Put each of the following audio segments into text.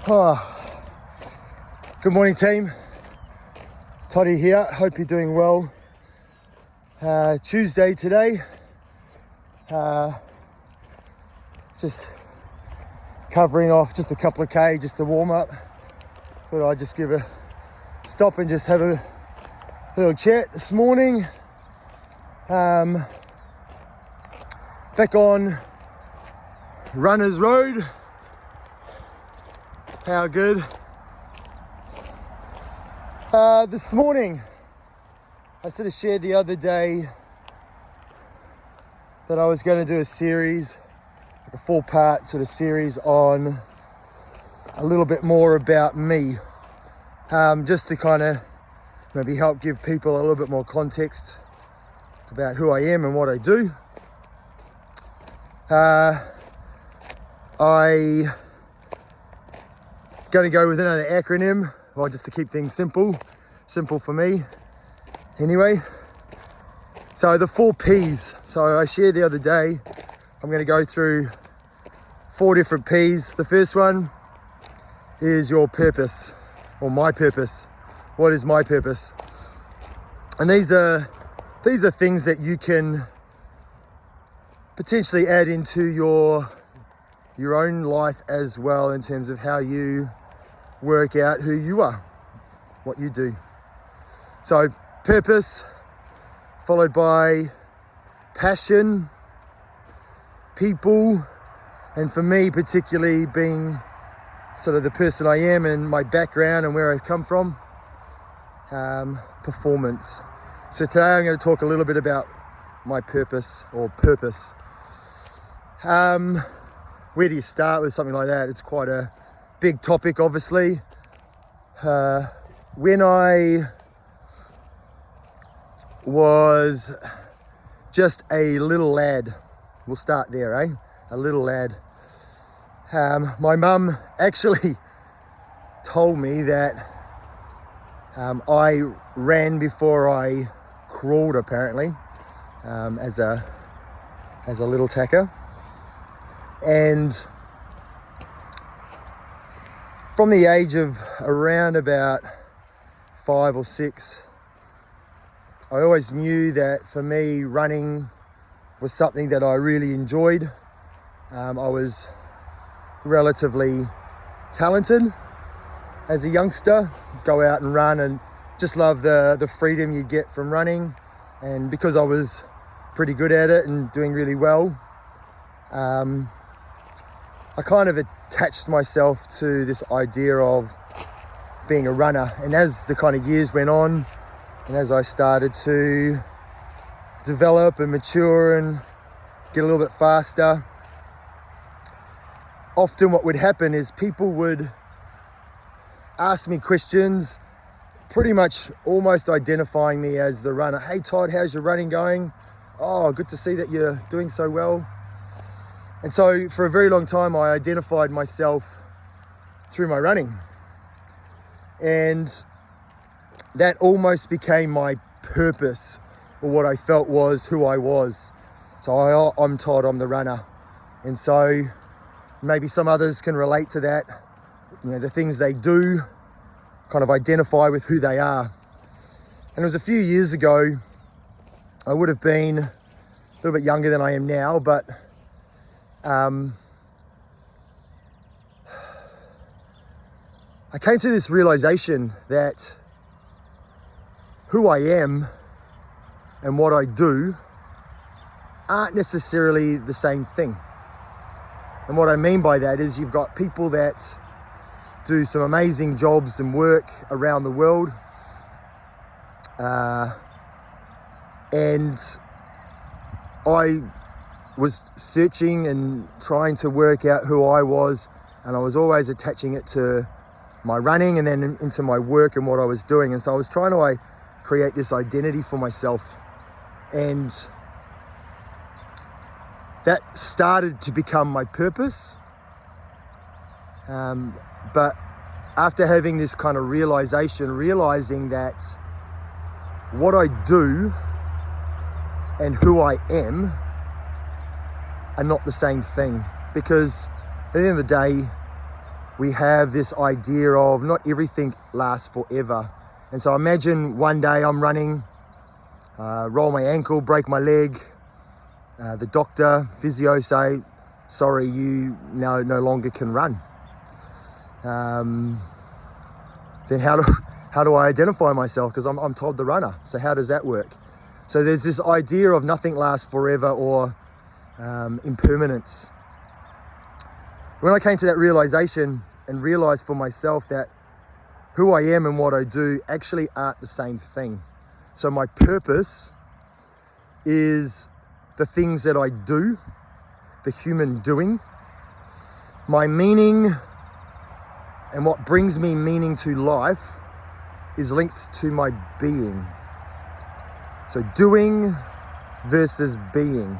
Oh, good morning, team. Toddy here. Hope you're doing well. Tuesday today. Just covering off just a couple of K just to warm up. Thought I'd just give a stop and just have a little chat this morning. Back on Runners Road. How good. This morning, I sort of shared the other day that I was going to do a series, like a 4-part sort of series on a little bit more about me, just to kind of maybe help give people a little bit more context about who I am and what I do. I going to go with another acronym, well, just to keep things simple for me anyway. So the 4 P's. So I shared the other day, I'm going to go through 4 different P's. The first one is your purpose, or my purpose. What is my purpose? And these are things that you can potentially add into your own life as well, in terms of how you work out who you are, what you do. So purpose, followed by passion, people, and for me particularly, being sort of the person I am and my background and where I come from, performance. So today I'm going to talk a little bit about my purpose, or purpose. Where do you start with something like that? It's quite a big topic, obviously. When I was just a little lad, we'll start there, eh? A little lad. My mum actually told me that I ran before I crawled, apparently, as a little tacker. And from the age of around about 5 or 6, I always knew that for me, running was something that I really enjoyed. I was relatively talented as a youngster, go out and run and just love the freedom you get from running. And because I was pretty good at it and doing really well, I kind of attached myself to this idea of being a runner. And as the kind of years went on, and as I started to develop and mature and get a little bit faster, often what would happen is people would ask me questions, pretty much almost identifying me as the runner. Hey Todd, how's your running going? Oh, good to see that you're doing so well. And so for a very long time, I identified myself through my running. And that almost became my purpose, or what I felt was who I was. So I'm Todd, I'm the runner. And so maybe some others can relate to that. You know, the things they do kind of identify with who they are. And it was a few years ago, I would have been a little bit younger than I am now, but I came to this realization that who I am and what I do aren't necessarily the same thing. And what I mean by that is, you've got people that do some amazing jobs and work around the world, and I was searching and trying to work out who I was, and I was always attaching it to my running and then into my work and what I was doing. And so I was trying to create this identity for myself, and that started to become my purpose. But after having this kind of realizing that what I do and who I am are not the same thing, because at the end of the day, we have this idea of not everything lasts forever. And so imagine one day I'm running, roll my ankle, break my leg, the doctor, physio say, sorry, you no longer can run. Then how do I identify myself? Because I'm Todd the runner. So how does that work? So there's this idea of nothing lasts forever, or impermanence. When I came to that realization and realized for myself that who I am and what I do actually aren't the same thing. So my purpose is the things that I do, the human doing. My meaning and what brings me meaning to life is linked to my being. So doing versus being.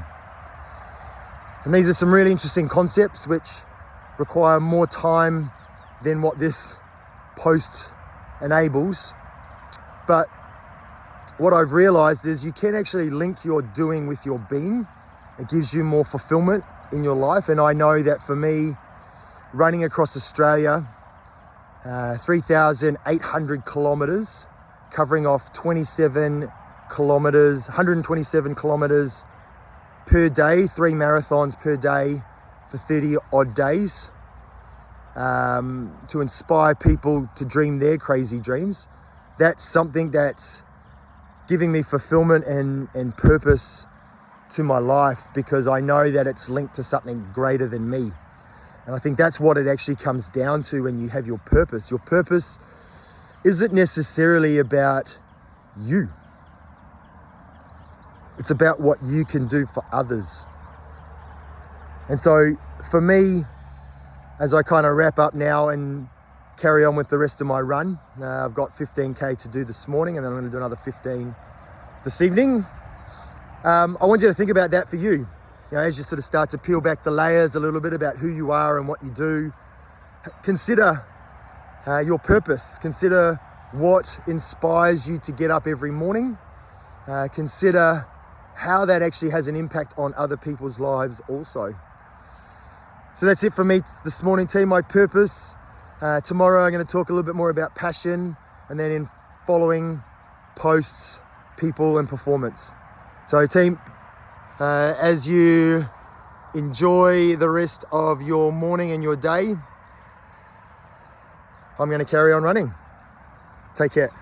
And these are some really interesting concepts which require more time than what this post enables. But what I've realized is you can actually link your doing with your being. It gives you more fulfillment in your life. And I know that for me, running across Australia, 3,800 kilometers, covering off 127 kilometers per day, 3 marathons per day for 30 odd days, to inspire people to dream their crazy dreams. That's something that's giving me fulfillment and purpose to my life, because I know that it's linked to something greater than me. And I think that's what it actually comes down to when you have your purpose. Your purpose isn't necessarily about you. It's about what you can do for others. And so for me, as I kind of wrap up now and carry on with the rest of my run, I've got 15K to do this morning, and then I'm going to do another 15 this evening. I want you to think about that for you. You know, as you sort of start to peel back the layers a little bit about who you are and what you do, consider your purpose. Consider what inspires you to get up every morning. Consider how that actually has an impact on other people's lives also. So that's it from me this morning, team. My purpose. Tomorrow I'm going to talk a little bit more about passion, and then in following posts, people and performance. So team, as you enjoy the rest of your morning and your day, I'm going to carry on running. Take care.